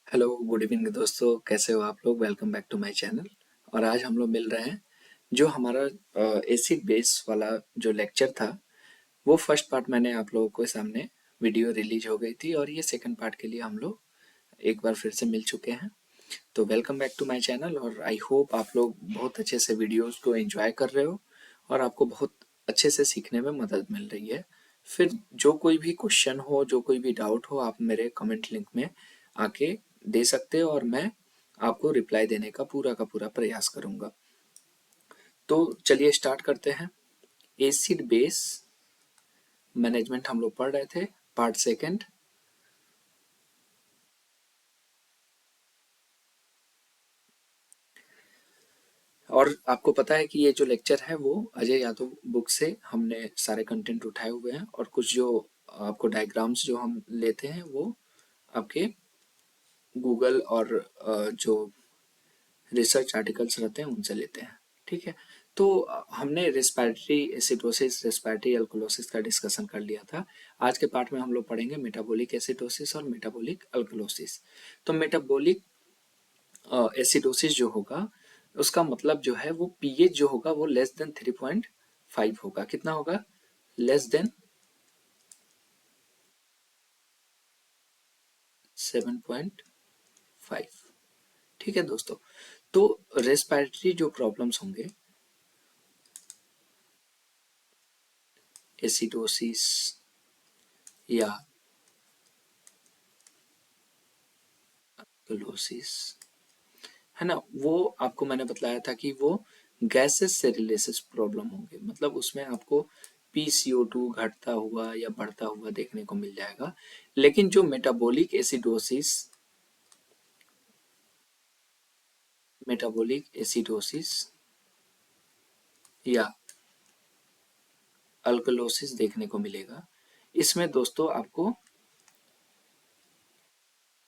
Hello good evening दोस्तों, कैसे हो आप लोग। Welcome back to my channel. और आज हम लोग मिल रहे हैं। जो हमारा एसिड बेस वाला जो लेक्चर था, वो फर्स्ट पार्ट मैंने आप लोगों के सामने वीडियो रिलीज हो गई थी, और ये सेकंड पार्ट के लिए हम लोग एक बार फिर से मिल चुके हैं। तो welcome back to my channel, और आई होप आप लोग बहुत अच्छे से वीडियोस को एंजॉय कर रहे हो और आपको बहुत अच्छे से सीखने में मदद मिल रही है। फिर जो कोई भी क्वेश्चन हो, जो कोई भी डाउट हो, आप मेरे कमेंट लिंक में आके दे सकते हो, और मैं आपको रिप्लाई देने का पूरा प्रयास करूंगा। तो चलिए स्टार्ट करते हैं। एसिड बेस मैनेजमेंट हम लोग पढ़ रहे थे, पार्ट सेकंड। और आपको पता है कि ये जो लेक्चर है वो अजय यादव बुक से हमने सारे कंटेंट उठाए हुए हैं, और कुछ जो आपको डायग्राम्स जो हम लेते हैं वो आपके गूगल और जो रिसर्च आर्टिकल्स रहते हैं उनसे लेते हैं। ठीक है। तो हमने रेस्पिरेटरी एसिडोसिस, रेस्पिरेटरी अल्कलोसिस का डिस्कशन कर लिया था। आज के पार्ट में हम लोग पढ़ेंगे मेटाबॉलिक एसिडोसिस और मेटाबॉलिक अल्कलोसिस। तो मेटाबॉलिक एसिडोसिस जो होगा, उसका मतलब जो है वो पीएच जो होगा वो लेस देन 3.5 होगा। कितना होगा? Less than 7.5। ठीक है दोस्तों। तो रेस्पिरेटरी जो प्रॉब्लम्स होंगे, एसिडोसिस या अल्कलोसिस, है ना, वो आपको मैंने बताया था कि वो गैसेस से रिलेटेड प्रॉब्लम होंगे। मतलब उसमें आपको PCO2 घटता हुआ या बढ़ता हुआ देखने को मिल जाएगा। लेकिन जो मेटाबॉलिक एसिडोसिस या अल्कलोसिस देखने को मिलेगा, इसमें दोस्तों आपको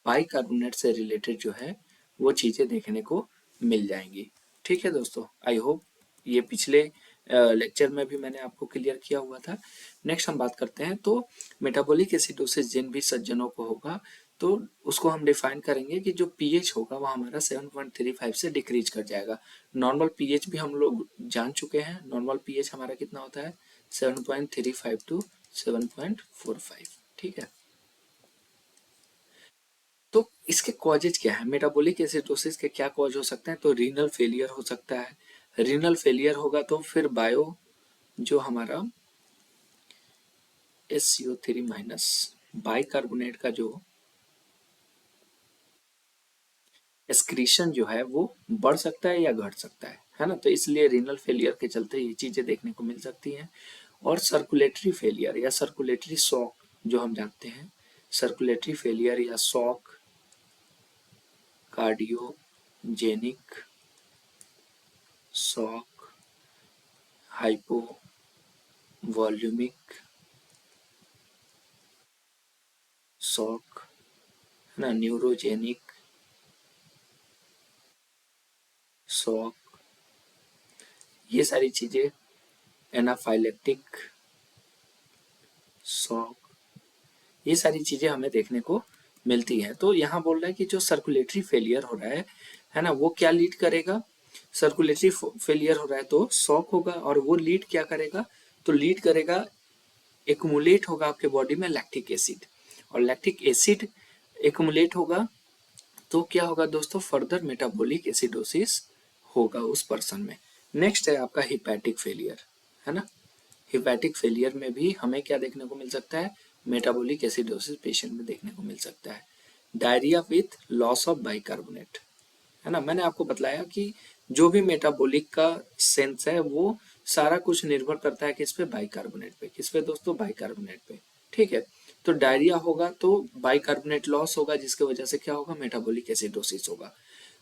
बाइकार्बोनेट से रिलेटेड जो है वो चीज़ें देखने को मिल जाएंगी। ठीक है दोस्तों, आई होप ये पिछले लेक्चर में भी मैंने आपको क्लियर किया हुआ था। नेक्स्ट हम बात करते हैं। तो मेटाबॉलिक एसिडोसिस जिन भी सज्जनों को होगा, तो उसको हम डिफाइन करेंगे कि जो पीएच होगा वो हमारा 7.35 से डिक्रीज कर जाएगा। नॉर्मल पीएच भी हम लोग जान चुके हैं। नॉर्मल पीएच हमारा कितना होता है? 7.35 टू 7.45। ठीक है। तो इसके कॉजेज क्या है? मेटाबॉलिक एसिडोसिस के क्या कॉज हो सकते हैं? तो रीनल फेलियर हो सकता है। रीनल फेलियर होगा तो फिर बायो जो हमारा SCO3- बाइकार्बोनेट का जो एक्सक्रीशन जो है वो बढ़ सकता है या घट सकता है ना। तो इसलिए रीनल फेलियर के चलते ये चीजें देखने को मिल सकती हैं। और सर्कुलेटरी फेलियर या सर्कुलेटरी शॉक जो हम जानते हैं, सर्कुलेटरी फेलियर या shock, cardiogenic shock, hypo volaemic shock, है ना, न्यूरोजेनिक शॉक, ये सारी चीजें, एनाफाइलेक्टिक शॉक, ये सारी चीजें हमें देखने को मिलती हैं। तो यहाँ बोल रहा है कि जो सर्कुलेटरी फेलियर हो रहा है ना, वो क्या लीड करेगा? सर्कुलेटरी फेलियर हो रहा है तो शॉक होगा, और वो लीड क्या करेगा? तो लीड करेगा, एक्मुलेट होगा आपके बॉडी में लैक्टिक एसिड, और लैक्टिक एसिड एक्मुलेट होगा तो क्या होगा दोस्तों? फर्दर मेटाबॉलिक एसिडोसिस होगा उस पर्सन में। नेक्स्ट है आपका हिपैटिक फेलियर, है ना। हिपैटिक फेलियर में भी हमें क्या देखने को मिल सकता है? मेटाबॉलिक एसिडोसिस पेशेंट में देखने को मिल सकता है। Diarrhoea with loss of bicarbonate, है ना। मैंने आपको बताया कि जो भी मेटाबॉलिक का सेंस है वो सारा कुछ निर्भर करता है किस पे? बाइकार्बोनेट पे। किस पे दोस्तों? बाइकार्बोनेट पे। ठीक है। तो डायरिया होगा तो बाइकार्बोनेट लॉस होगा, जिसकी वजह से क्या होगा? मेटाबॉलिक एसिडोसिस होगा।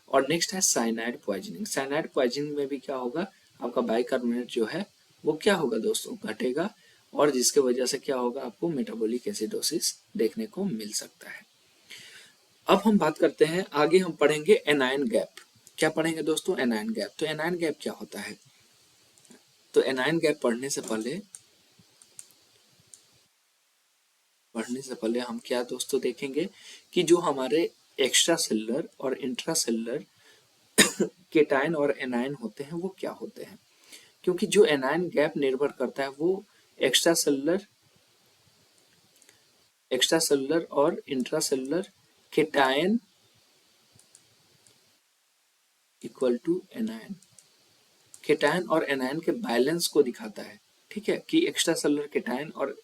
और नेक्स्ट है साइनाइड पॉइजनिंग। साइनाइड पॉइजनिंग में भी क्या होगा? आपका बाइकार्बोनेट जो है वो क्या होगा दोस्तों? घटेगा, और जिसके वजह से क्या होगा? आपको मेटाबॉलिक एसिडोसिस देखने को मिल सकता है। अब हम बात करते हैं, आगे हम पढ़ेंगे एनायन गैप। क्या पढ़ेंगे दोस्तों? Anion gap. तो एनायन गैप क्या होता है? तो एनायन गैप पढ़ने से पहले हम क्या दोस्तों देखेंगे कि जो हमारे एक्स्ट्रा सेलुलर और इंट्रा सेलुलर केटायन और एनायन होते हैं वो क्या होते हैं, क्योंकि जो एनायन गैप निर्भर करता है वो एक्स्ट्रा सेलुलर और intra cellular cation equal to anion, cation और एनायन के बैलेंस को दिखाता है। ठीक है, कि एक्स्ट्रा सेलुलर केटायन और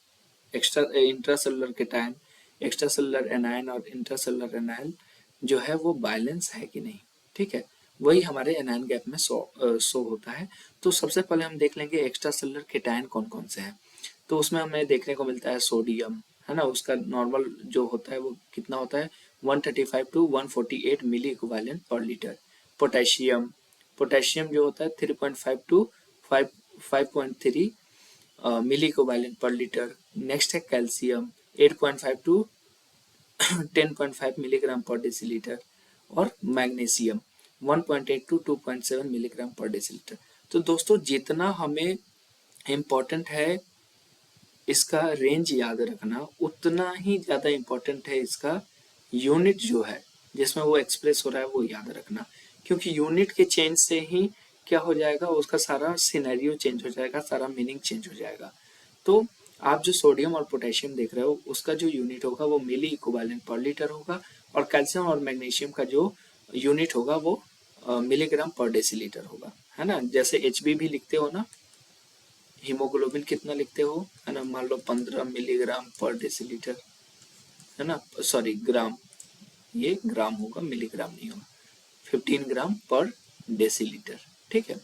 intra cellular cation, extra cellular anion और इंट्रा सेलुलर एनायन जो है वो बैलेंस है कि नहीं। ठीक है, वही हमारे एनायन गैप में शो होता है। तो सबसे पहले हम देख लेंगे एक्स्ट्रा सेलुलर केटायन कौन कौन से हैं। तो उसमें हमें देखने को मिलता है सोडियम, है ना, उसका नॉर्मल जो होता है वो कितना होता है 135 to 148 milli equivalent per litre. Potassium, potassium जो होता है 3.5 to 5.3 milli equivalent per litre. Next है calcium 8.5 to 10.5 milligram per decilitre. और magnesium 1.8 to 2.7 milligram per decilitre. तो दोस्तों जितना हमें इम्पोर्टेंट है इसका रेंज याद रखना, उतना ही ज़्यादा इम्पोर्टेंट है इसका यूनिट जो है जिसमें वो एक्सप्रेस हो रहा है वो याद रखना, क्योंकि यूनिट के चेंज से ही क्या हो जाएगा, उसका सारा सिनेरियो चेंज हो जाएगा, सारा मीनिंग चेंज हो जाएगा। तो आप जो सोडियम और पोटेशियम देख रहे हो उसका जो यूनिट होगा वो मिली इक्विवेलेंट पर लीटर होगा, और कैल्शियम और मैग्नीशियम का जो यूनिट होगा वो मिलीग्राम पर डेसीलीटर होगा, है ना। जैसे HB भी लिखते हो ना, हीमोग्लोबिन कितना लिखते हो, है ना, मान लो 15 मिलीग्राम पर डेसीलीटर, है ना, सॉरी ग्राम, ये ग्राम होगा मिलीग्राम नहीं होगा, 15 ग्राम पर डेसीलीटर। ठीक है,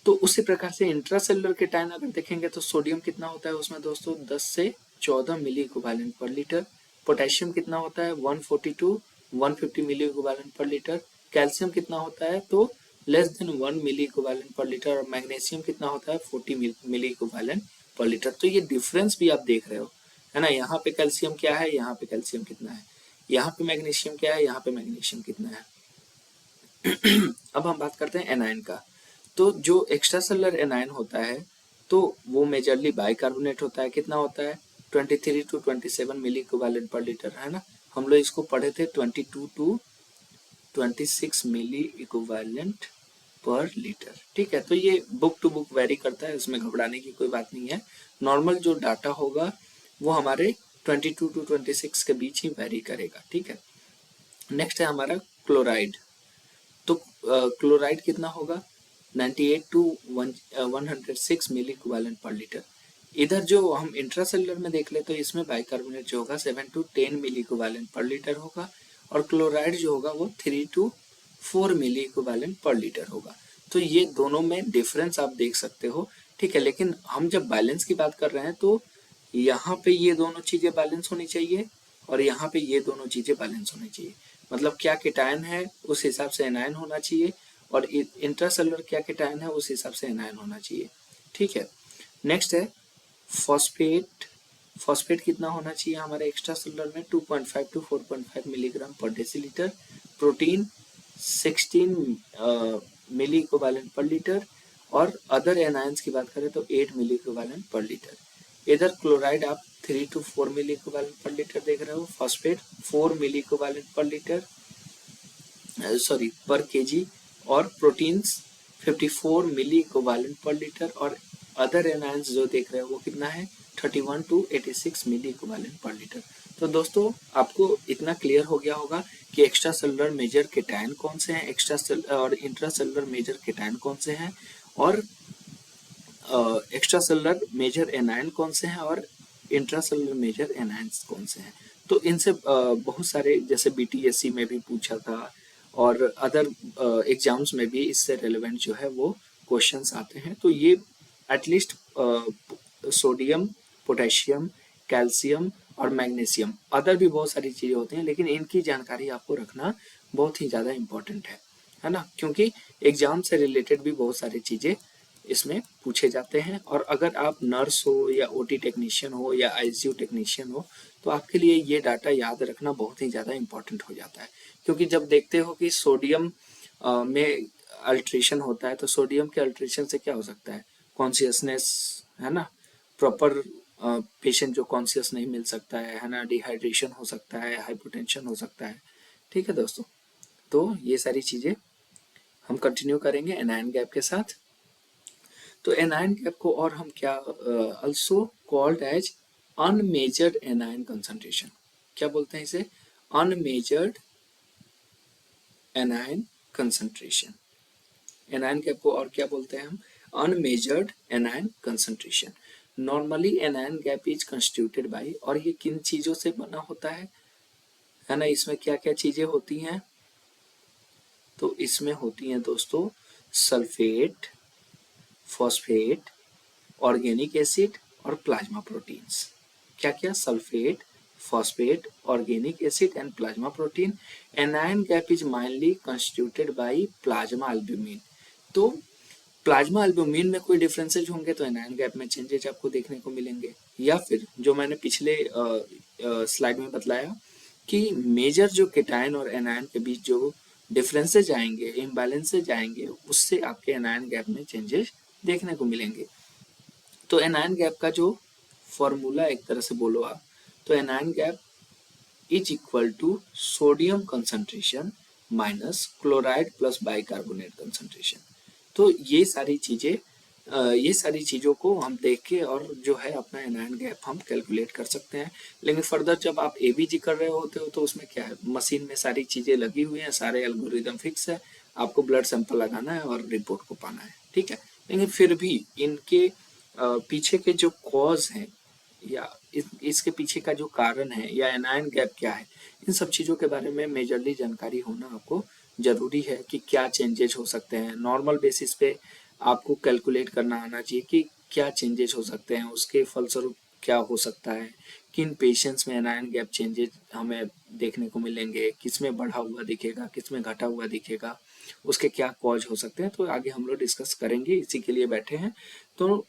तो उसी प्रकार से इंट्रासेलुलर केटायन अगर देखेंगे तो सोडियम कितना होता है उसमें दोस्तों 10 से 14 milli equivalent per litre. Potassium कितना होता है 140 to 150 milli equivalent per litre. Calcium कितना होता है तो less than 1 milli equivalent per litre. और मैग्नीशियम कितना होता है 40 मिली इक्विवेलेंट पर लीटर। तो ये डिफरेंस भी आप देख रहे हो, है ना, यहाँ पे कैल्शियम क्या है, यहाँ पे कैल्शियम कितना है, यहाँ पे मैग्नीशियम क्या है, यहाँ पे मैग्नीशियम कितना है। अब हम बात करते हैं एनायन का। तो जो एक्स्ट्रा सेलुलर एनायन होता है तो वो मेजरली बाइकार्बोनेट होता है। कितना होता है 23 to 27 milli equivalent per litre, है ना। हम लोग इसको पढ़े थे 22 to 26 milli equivalent per litre. ठीक है, तो ये बुक टू बुक वेरी करता है, इसमें घबराने की कोई बात नहीं है। नॉर्मल जो डाटा होगा वो हमारे 22 टू 26 के बीच ही वेरी करेगा। ठीक है, नेक्स्ट है हमारा क्लोराइड। तो क्लोराइड कितना होगा 98 to 106 milli equivalent per litre. इधर जो हम इंट्रासेलुलर में देख ले तो इसमें बाइकार्बोनेट जो होगा 7 to 10 milli equivalent per litre होगा, और क्लोराइड जो होगा वो 3 to 4 milli equivalent per litre होगा। तो ये दोनों में डिफरेंस आप देख सकते हो। ठीक है, लेकिन हम जब बैलेंस की बात कर रहे हैं तो यहाँ पे ये दोनों चीजें बैलेंस होनी चाहिए और यहाँ पे ये दोनों चीजें बैलेंस होनी चाहिए। मतलब क्या केटायन है उस हिसाब से एनायन होना चाहिए, और इंट्रासेलुलर क्या केटायन है उस हिसाब से एनायन होना चाहिए। ठीक है, नेक्स्ट है फॉस्फेट। फॉस्फेट कितना होना चाहिए हमारे एक्स्ट्रा सेलुलर में 2.5 to 4.5 milligram per decilitre. Protein 16 milli equivalent per litre, और अदर एनायंस की बात करें तो 8 मिली इक्विवेलेंट पर लीटर। इधर क्लोराइड आप 3 to 4 milli equivalent per litre देख रहे हो, phosphate 4 milli equivalent per litre, sorry per KG, और proteins 54 milli equivalent per litre, और अदर एनायंस जो देख रहे हो वो कितना है 31 to 86 milli equivalent per litre. तो दोस्तों आपको इतना क्लियर हो गया होगा कि एक्स्ट्रा सेलुलर मेजर केटायन कौन से हैं, एक्स्ट्रा सेलुलर और इंट्रा सेलुलर मेजर केटायन कौन से हैं, और एक्स्ट्रा सेलुलर मेजर एनायन कौन से हैं, और इंट्रा सेलुलर मेजर एनायंस कौन से हैं। तो इनसे बहुत सारे जैसे BTSC में भी पूछा था और अदर एग्जाम्स में भी इससे रेलेवेंट जो है वो क्वेश्चंस आते हैं। तो ये एटलीस्ट सोडियम, पोटेशियम, कैल्शियम और मैग्नीशियम, अदर भी बहुत सारी चीज़ें होती हैं, लेकिन इनकी जानकारी आपको रखना बहुत ही ज़्यादा इम्पोर्टेंट है ना, क्योंकि एग्जाम से रिलेटेड भी बहुत सारी चीज़ें इसमें पूछे जाते हैं। और अगर आप नर्स हो या OT टेक्नीशियन हो या ICU टेक्नीशियन हो तो आपके लिए ये डाटा याद रखना बहुत ही ज़्यादा इम्पोर्टेंट हो जाता है, क्योंकि जब देखते हो कि सोडियम में अल्ट्रेशन होता है तो सोडियम के अल्ट्रेशन से क्या हो सकता है, कॉन्शियसनेस, है ना, प्रॉपर पेशेंट जो कॉन्शियस नहीं मिल सकता है ना, डिहाइड्रेशन हो सकता है, हाइपोटेंशन हो सकता है ठीक है दोस्तों, तो ये सारी चीजें हम कंटिन्यू करेंगे एनायन गैप के साथ। तो एनायन गैप को और हम क्या also called as unmeasured anion concentration, क्या बोलते हैं इसे? Unmeasured anion concentration. Anion gap को और क्या बोलते हैं हम? Unmeasured anion concentration. Normally anion gap is constituted by, और ये किन चीजों से बना होता है ना? इसमें क्या क्या चीजें होती हैं? तो इसमें होती हैं दोस्तों सल्फेट, फॉस्फेट, ऑर्गेनिक एसिड और प्लाज्मा प्रोटीन्स। क्या क्या? Sulphate, phosphate, organic acid and plasma protein. Anion gap is mainly constituted by plasma albumin. तो प्लाज्मा एल्ब्यूमिन में कोई डिफरेंसेज होंगे तो एनायन गैप में चेंजेज आपको देखने को मिलेंगे, या फिर जो मैंने पिछले स्लाइड में बतलाया कि मेजर जो केटायन और एनायन के बीच जो डिफरेंसेज आएंगे, इम्बैलेंसेज आएंगे, उससे आपके एनायन गैप में चेंजेस देखने को मिलेंगे। तो एनायन गैप का जो फॉर्मूला एक तरह से बोलो आप, तो anion gap is equal to sodium concentration minus chloride plus bicarbonate concentration. तो ये सारी चीजों को हम देख के और जो है अपना एनायन गैप हम कैलकुलेट कर सकते हैं। लेकिन फर्दर जब आप एबीजी कर रहे होते हो तो उसमें क्या है, मशीन में सारी चीजें लगी हुई हैं, सारे एल्गोरिदम फिक्स है, आपको ब्लड सैंपल लगाना है और रिपोर्ट को पाना है, ठीक है। लेकिन फिर भी इनके पीछे के जो कॉज हैं या इसके पीछे का जो कारण है या एनायन गैप क्या है, इन सब चीज़ों के बारे में मेजरली जानकारी होना आपको जरूरी है कि क्या चेंजेस हो सकते हैं। नॉर्मल बेसिस पे आपको कैलकुलेट करना आना चाहिए कि क्या चेंजेस हो सकते हैं, उसके फलस्वरूप क्या हो सकता है, किन पेशेंट्स में एनायन गैप चेंजेस हमें देखने को मिलेंगे, किस में बढ़ा हुआ दिखेगा, किस में घटा हुआ दिखेगा, उसके क्या कॉज हो सकते हैं। तो आगे हम लोग डिस्कस करेंगे, इसी के लिए बैठे हैं। तो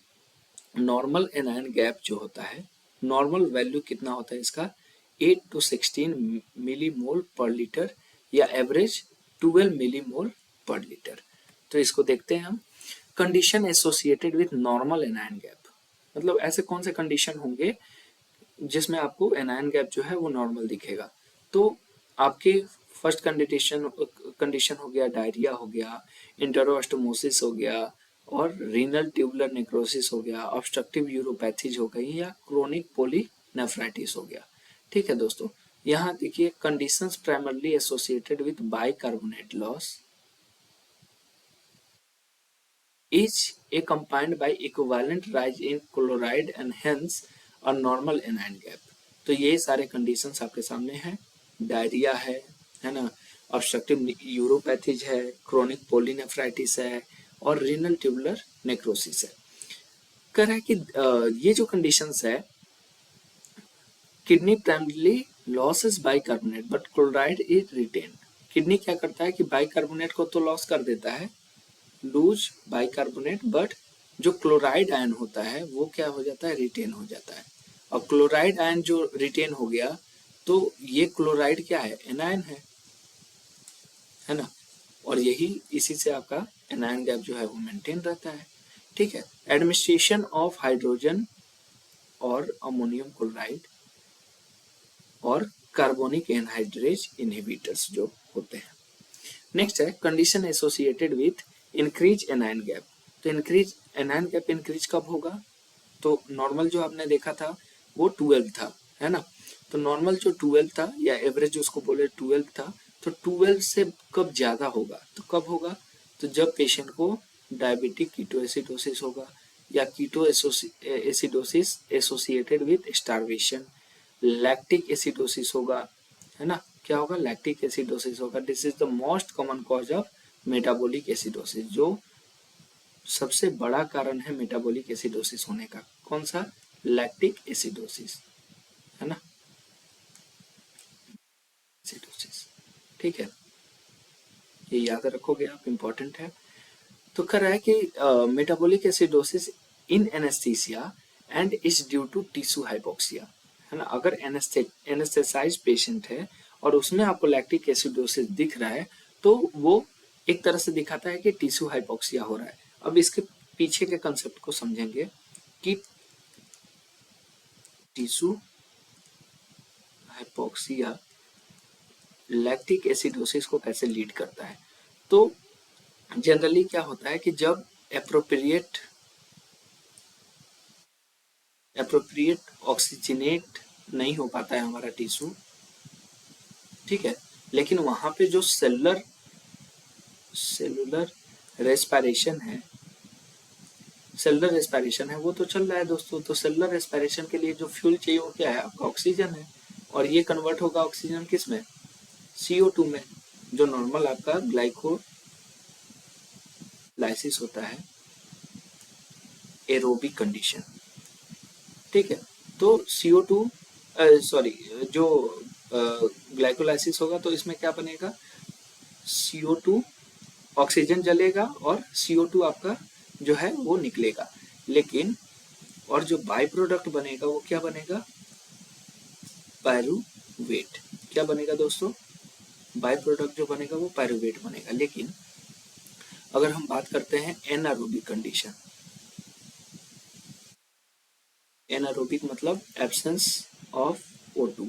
नॉर्मल एनायन गैप जो होता है, नॉर्मल वैल्यू कितना होता है इसका? 8 to 16 मिलीमोल पर लीटर या एवरेज 12 मिलीमोल पर लीटर। तो इसको देखते हैं हम। Condition associated with normal anion gap, मतलब ऐसे कौन से कंडीशन होंगे जिसमें आपको एनायन गैप जो है वो नॉर्मल दिखेगा? तो आपके फर्स्ट कंडीशन कंडीशन हो गया डायरिया हो गया, इंटरोस्टोमोसिस हो गया, और रीनल ट्यूबुलर नेक्रोसिस हो गया, ऑब्स्ट्रक्टिव यूरोपैथीज हो गई, या क्रोनिक पोलीनेफ्राइटिस हो गया। ठीक है दोस्तों, यहाँ देखिए conditions primarily associated with bicarbonate loss is accompanied by equivalent rise in chloride and hence a normal anion gap। तो ये सारे कंडीशंस आपके सामने हैं। डायरिया है ना, ऑब्स्ट्रक्टिव यूरोपैथीज है, क्रोनिक पोलीनेफ्राइटिस है, और रीनल ट्यूबुलर नेक्रोसिस है। कह रहा है कि ये जो कंडीशंस है, kidney primarily losses bicarbonate but chloride is retain. Kidney क्या करता है कि बाइकार्बोनेट को तो लॉस कर देता है, लूज बाइकार्बोनेट, बट जो क्लोराइड आयन होता है वो क्या हो जाता है? रिटेन हो जाता है। और क्लोराइड आयन जो रिटेन हो गया तो ये क्लोराइड क्या है? एनायन है ना, और यही इसी से आपका एनायन गैप जो है वो मेंटेन रहता है। ठीक है, एडमिनिस्ट्रेशन ऑफ हाइड्रोजन और अमोनियम क्लोराइड और कार्बोनिक एनहाइड्रेज इनहिबिटर्स जो होते हैं। नेक्स्ट है condition associated with increase anion gap. तो इंक्रीज एनायन गैप इंक्रीज कब होगा? तो नॉर्मल जो आपने देखा था वो 12 था, है ना। तो नॉर्मल जो 12 था या एवरेज जो उसको बोले 12 था, तो 12 से कब ज्यादा होगा? तो कब होगा? तो जब पेशेंट को डायबिटिक कीटोएसिडोसिस होगा, या keto acidosis associated with starvation, lactic acidosis होगा, है ना। क्या होगा? लैक्टिक एसिडोसिस होगा। This is the most common cause of metabolic acidosis, जो सबसे बड़ा कारण है मेटाबॉलिक एसिडोसिस होने का। कौन सा? लैक्टिक एसिडोसिस, है ना, एसिडोसिस। ठीक है, ये याद रखोगे आप, इंपॉर्टेंट है। तो कह रहा है कि metabolic acidosis in anaesthesia and is due to tissue hypoxia, है ना। अगर एनेस्थेसाइज पेशेंट है और उसमें आपको लैक्टिक एसिडोसिस दिख रहा है तो वो एक तरह से दिखाता है कि टिश्यू हाइपोक्सिया हो रहा है। अब इसके पीछे के कंसेप्ट को समझेंगे कि टिश्यू हाइपोक्सिया लैक्टिक एसिडोसिस को कैसे लीड करता है। तो जनरली क्या होता है कि जब एप्रोप्रिएट ऑक्सीजनेट नहीं हो पाता है हमारा टिश्यू, ठीक है, लेकिन वहां पे जो सेलुलर रेस्पिरेशन है, सेलुलर रेस्पिरेशन है वो तो चल रहा है दोस्तों। तो सेलुलर रेस्पिरेशन के लिए जो फ्यूल चाहिए वो क्या है, आपका ऑक्सीजन है, और ये कन्वर्ट होगा ऑक्सीजन किस में, CO2 में, जो नॉर्मल आपका ग्लाइकोलाइसिस होता है एरोबिक कंडीशन, ठीक है। तो CO2 सॉरी जो ग्लाइकोलाइसिस होगा तो इसमें क्या बनेगा, CO2 ऑक्सीजन जलेगा और CO2 आपका जो है वो निकलेगा, लेकिन और जो बाई प्रोडक्ट बनेगा वो क्या बनेगा, पायरुवेट। क्या बनेगा दोस्तों, बाई प्रोडक्ट जो बनेगा वो पायरुवेट बनेगा। लेकिन अगर हम बात करते हैं एनारोबिक कंडीशन, एनारोबिक मतलब एब्सेंस ऑफ O2,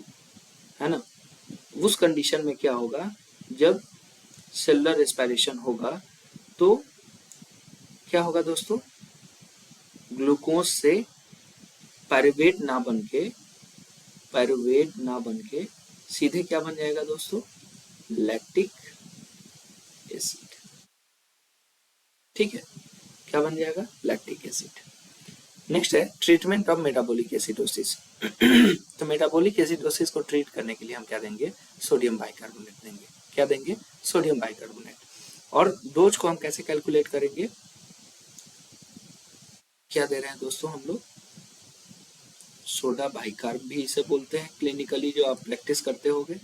है ना, उस कंडीशन में क्या होगा, जब सेलुलर रेस्पिरेशन होगा तो क्या होगा दोस्तों, ग्लूकोज से पायरुवेट ना बनके सीधे क्या बन जाएगा दोस्तों, लैक्टिक एसिड, ठीक है, क्या बन जाएगा, लैक्टिक एसिड। नेक्स्ट है ट्रीटमेंट ऑफ मेटाबॉलिक एसिडोसिस। तो मेटाबॉलिक एसिडोसिस को ट्रीट करने के लिए हम क्या देंगे, सोडियम बाइकार्बोनेट देंगे। क्या देंगे, सोडियम बाइकार्बोनेट। और डोज को हम कैसे कैलकुलेट करेंगे, क्या दे रहे हैं दोस्तों हम लोग, सोडा बाइकार्ब भी इसे बोलते हैं क्लिनिकली, जो आप प्रैक्टिस करते होंगे।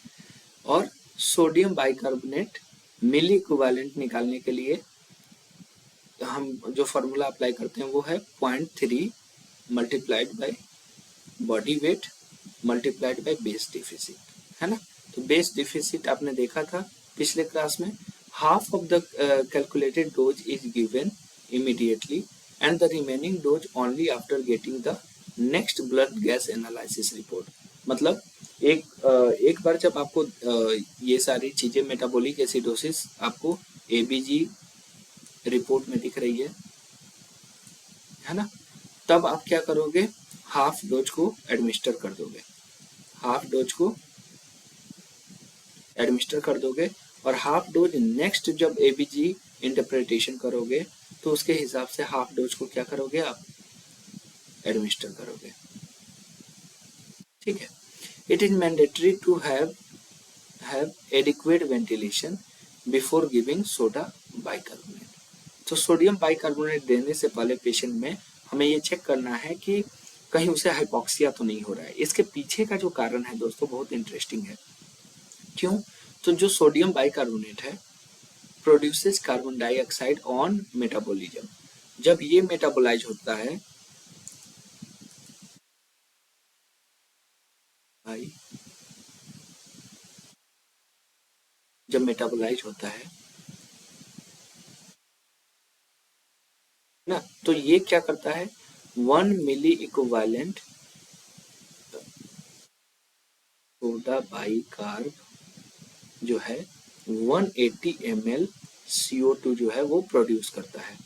और सोडियम बाइकार्बोनेट मिली इक्विवेलेंट निकालने के लिए हम जो फॉर्मूला अप्लाई करते हैं वो है 0.3 multiplied by body weight multiplied by base deficit, है ना। तो बेस डिफिसिट आपने देखा था पिछले क्लास में, half of the calculated dose is given immediately and the remaining dose only after getting the next blood gas analysis report. मतलब एक बार जब आपको ये सारी चीजें मेटाबॉलिक एसिडोसिस आपको ABG रिपोर्ट में दिख रही है ना, तब आप क्या करोगे, हाफ डोज को एडमिनिस्टर कर दोगे, हाफ डोज को एडमिनिस्टर कर दोगे, और हाफ डोज नेक्स्ट जब ABG इंटरप्रिटेशन करोगे तो उसके हिसाब से हाफ डोज को क्या करोगे, आप एडमिनिस्टर करोगे, ठीक है। It is mandatory to have adequate ventilation before giving soda bicarbonate. तो सोडियम बाइकार्बोनेट देने से पहले पेशेंट में हमें ये चेक करना है कि कहीं उसे हाइपोक्सिया तो नहीं हो रहा है। इसके पीछे का जो कारण है दोस्तों बहुत इंटरेस्टिंग है। क्यों, तो जो सोडियम बाइकार्बोनेट है produces carbon dioxide on metabolism. जब ये मेटाबोलाइज होता है भाई, जब मेटाबोलाइज होता है ना, तो ये क्या करता है, 1 मिली इक्विवेलेंट सोडा बाइकार्ब जो है 180 ml CO2 जो है वो प्रोड्यूस करता है।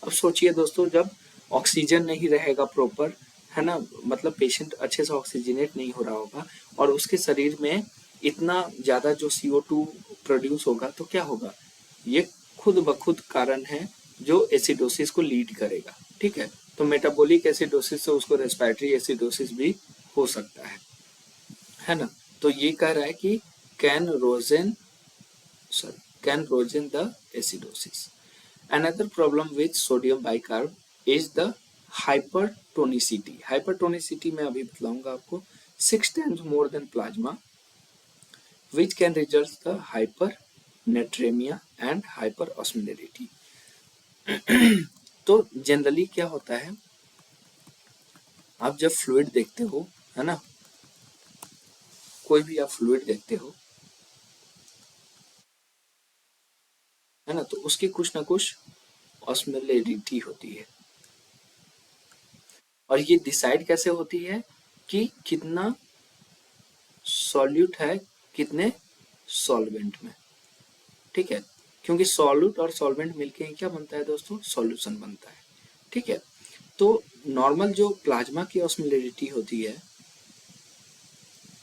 अब सोचिए दोस्तों, जब ऑक्सीजन नहीं रहेगा प्रॉपर, है ना, मतलब पेशेंट अच्छे से ऑक्सीजनेट नहीं हो रहा होगा और उसके शरीर में इतना ज्यादा जो CO2 प्रोड्यूस होगा तो क्या होगा, ये खुद ब खुद कारण है जो एसिडोसिस को लीड करेगा, ठीक है। तो मेटाबॉलिक एसिडोसिस से उसको रेस्पिरेटरी एसिडोसिस भी हो सकता है ना। तो ये कह रहा है कि कैन रोजन the acidosis. Another problem with sodium bicarb is the hypertonicity. Hypertonicity मैं अभी बतलाऊंगा आपको, 6 times more than plasma, which can result the hypernatremia and hyperosmolarity. तो जनरली क्या होता है, आप जब फ्लूइड देखते हो, है ना, कोई भी आप फ्लूइड देखते हो, है ना, तो उसकी कुछ ना कुछ ऑस्मोलैरिटी होती है। और ये डिसाइड कैसे होती है कि कितना सॉल्यूट है, कितने सॉल्वेंट में, ठीक है, क्योंकि सॉल्यूट और सॉल्वेंट मिलके क्या बनता है दोस्तों, सॉल्यूशन बनता है, ठीक है। तो नॉर्मल जो प्लाज्मा की ऑस्मोलरिटी होती है,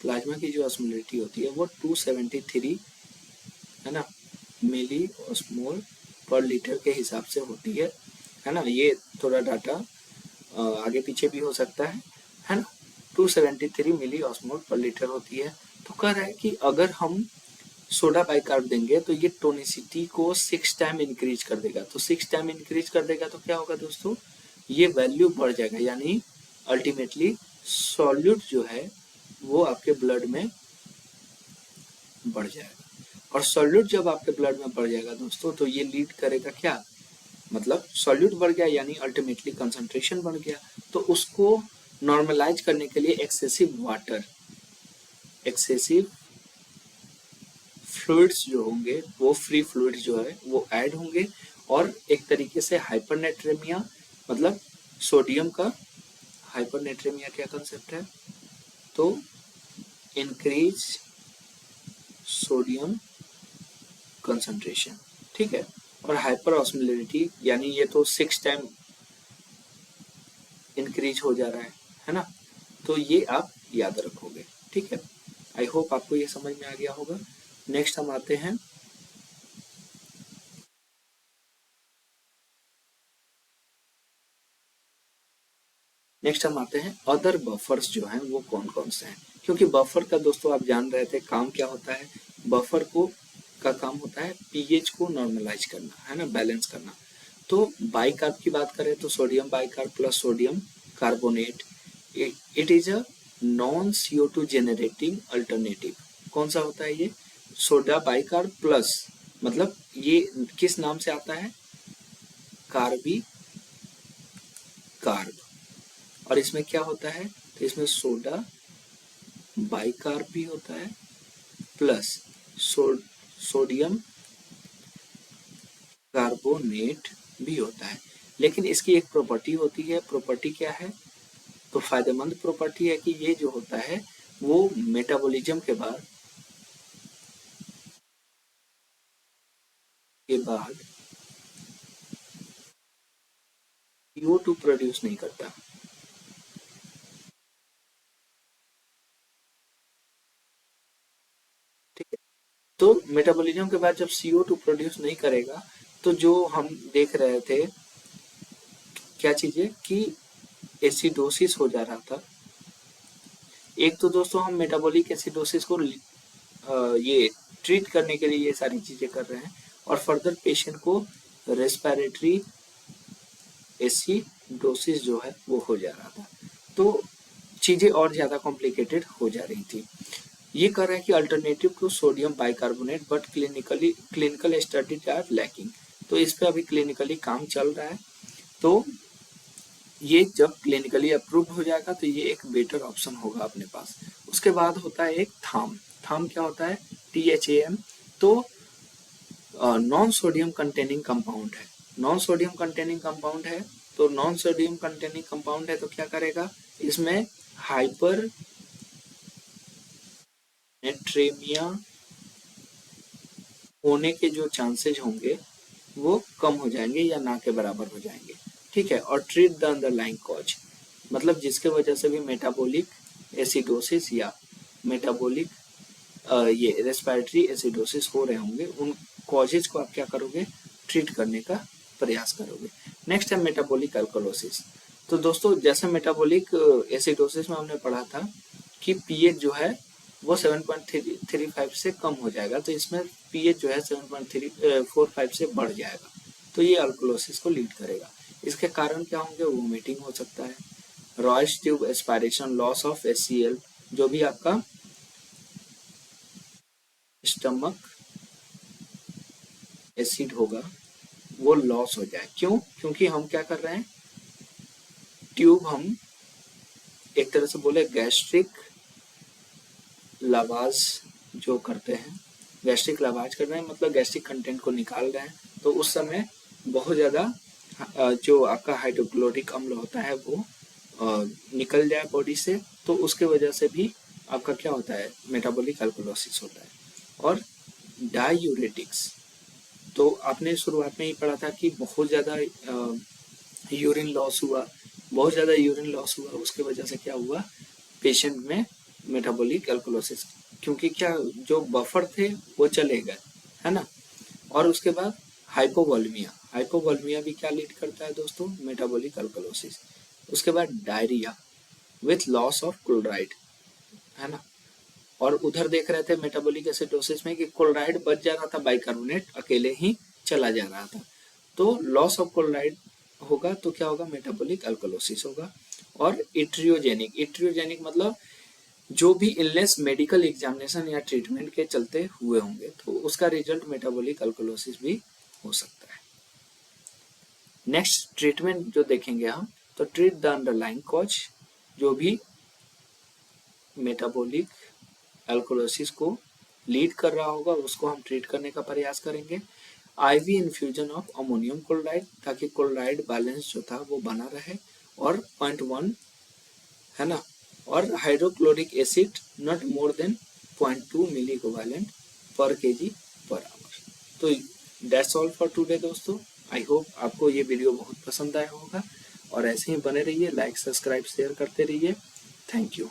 प्लाज्मा की जो ऑस्मोलरिटी होती है वो 273 है ना मिली ऑस्मोल पर लीटर के हिसाब से होती है ना। ये थोड़ा डाटा आगे पीछे भी हो सकता है ना। 273 मिली ऑस्मोल पर लीटर होती है। तो कह रहा है कि अगर हम सोडा बाइकार्ब देंगे तो ये टोनिसिटी को 6 टाइम इंक्रीज कर देगा। तो 6 टाइम इंक्रीज कर देगा तो क्या होगा दोस्तों, ये वैल्यू बढ़ जाएगा, यानी अल्टीमेटली सॉल्यूट जो है वो आपके ब्लड में बढ़ जाएगा। और सॉल्यूट जब आपके ब्लड में बढ़ जाएगा दोस्तों तो ये लीड करेगा क्या, मतलब सॉल्यूट बढ़ गया यानी अल्टीमेटली कंसंट्रेशन बढ़ गया। तो उसको नॉर्मलाइज करने के लिए एक्सेसिव वाटर, एक्सेसिव फ्लूइड्स जो होंगे वो फ्री फ्लूइड्स जो है वो ऐड होंगे, और एक तरीके से हाइपरनेट्रेमिया, मतलब सोडियम का हाइपरनेट्रेमिया क्या कंसेप्ट है, तो इंक्रीज सोडियम कंसंट्रेशन, ठीक है। और हाइपर ऑस्मोलरिटी यानी ये तो 6 टाइम इंक्रीज हो जा रहा है ना। तो ये आप याद रखोगे, ठीक है। आई होप आपको ये समझ में आ गया होगा। नेक्स्ट हम आते हैं अदर बफर्स जो हैं वो कौन कौन से हैं। क्योंकि बफर का दोस्तों आप जान रहे थे काम क्या होता है, बफर को का काम होता है पीएच को नॉर्मलाइज करना, है ना, बैलेंस करना। तो बाइकार्ब की बात करें तो sodium bicarb plus sodium carbonate, it is a non CO2 generating alternative. कौन सा होता है ये, सोडा बाइकार्ब प्लस, मतलब ये किस नाम से आता है, कार्बी कार्ब। और इसमें क्या होता है, तो इसमें सोडा बाइकार्ब भी होता है प्लस सोडियम कार्बोनेट भी होता है। लेकिन इसकी एक प्रॉपर्टी होती है, प्रॉपर्टी क्या है, तो फायदेमंद प्रॉपर्टी है कि ये जो होता है वो मेटाबॉलिज्म के बाद CO2 प्रोड्यूस नहीं करता, ठीक है। तो मेटाबॉलिज्म के बाद जब CO2 प्रोड्यूस नहीं करेगा तो जो हम देख रहे थे क्या चीजें कि एसिडोसिस हो जा रहा था। एक तो दोस्तों हम मेटाबॉलिक एसिडोसिस को ये ट्रीट करने के लिए ये सारी चीजें कर रहे हैं, और फर्दर पेशेंट को रेस्पिरेटरी एसिडोसिस जो है वो हो जा रहा था। तो चीजें और ज्यादा कॉम्प्लिकेटेड हो जा रही थी। ये कर रहा है कि alternative to sodium bicarbonate but clinical studies are lacking. तो इस पे अभी क्लिनिकली काम चल रहा है। तो ये जब क्लिनिकली अप्रूव हो जाएगा तो ये एक बेटर ऑप्शन होगा अपने पास। उसके बाद होता है एक थाम। थाम क्या होता है, THAM। तो नॉन सोडियम कंटेनिंग कंपाउंड है, नॉन सोडियम कंटेनिंग कंपाउंड है। तो नॉन सोडियम कंटेनिंग कंपाउंड है तो क्या करेगा, इसमें हाइपर नेट्रेमिया होने के जो चांसेज होंगे वो कम हो जाएंगे या ना के बराबर हो जाएंगे, ठीक है। और ट्रीट द अंडरलाइंग कॉज, मतलब जिसके वजह से भी मेटाबॉलिक एसिडोसिस या मेटाबॉलिक ये रेस्पिरेटरी एसिडोसिस हो रहे होंगे, उन कॉजेज को आप क्या करोगे, ट्रीट करने का प्रयास करोगे। नेक्स्ट है मेटाबॉलिक अल्कोलोसिस। तो दोस्तों जैसे मेटाबॉलिक एसिडोसिस में हमने पढ़ा था कि पीएच जो है वो 7.35 से कम हो जाएगा, तो इसमें पीएच जो है 7.45 से बढ़ जाएगा। तो ये अल्कोलोसिस को लीड करेगा। इसके कारण क्या होंगे, वोमिटिंग हो सकता है, Royce tube aspiration, loss of HCl, जो भी आपका स्टमक एसिड होगा वो लॉस हो जाए। क्यों, क्योंकि हम क्या कर रहे हैं, ट्यूब हम एक तरह से बोले गैस्ट्रिक लवाज जो करते हैं, गैस्ट्रिक लवाज कर रहे हैं, मतलब गैस्ट्रिक कंटेंट को निकाल रहे हैं। तो उस समय बहुत ज़्यादा जो आपका हाइड्रोक्लोरिक अम्ल होता है वो निकल जाए बॉडी से, तो उसके वजह से भी आपका क्या होता है, मेटाबॉलिक अल्कोलोसिस होता है। और डायूरेटिक्स। तो आपने शुरुआत में ही पढ़ा था कि बहुत ज़्यादा यूरिन लॉस हुआ, बहुत ज़्यादा यूरिन लॉस हुआ, उसके वजह से क्या हुआ, पेशेंट में मेटाबॉलिक एल्कोलोसिस, क्योंकि क्या जो बफर थे वो चले गए, है ना। और उसके बाद हाइपोवोलेमिया, हाइपोवोलेमिया भी क्या लीड करता है दोस्तों, मेटाबॉलिक एल्कोलोसिस। उसके बाद diarrhoea with loss of chloride, है ना। और उधर देख रहे थे मेटाबॉलिक एसिडोसिस में कि क्लोराइड बच जा रहा था, बाइकार्बोनेट अकेले ही चला जा रहा था। तो लॉस ऑफ क्लोराइड होगा तो क्या होगा, मेटाबॉलिक अल्कोलोसिस होगा। और इट्रियोजेनिक, इट्रियोजेनिक मतलब जो भी इलनेस मेडिकल एग्जामिनेशन या ट्रीटमेंट के चलते हुए होंगे तो उसका रिजल्ट मेटाबॉलिक अल्कोलोसिस भी हो सकता है। नेक्स्ट ट्रीटमेंट जो देखेंगे हम, तो ट्रीट द अंडरलाइंग कॉज, जो भी मेटाबॉलिक एल्कोलोसिस को लीड कर रहा होगा उसको हम ट्रीट करने का प्रयास करेंगे। IV infusion of ammonium chloride, ताकि क्लोराइड बैलेंस जो था वो बना रहे, और 0.1, है ना। और hydrochloric acid not more than 0.2 milli equivalent per kg per hour. तो दैट्स ऑल फॉर टुडे दोस्तों। आई होप आपको ये वीडियो बहुत पसंद आया होगा, और ऐसे ही बने रहिए, लाइक सब्सक्राइब शेयर करते रहिए। Thank you.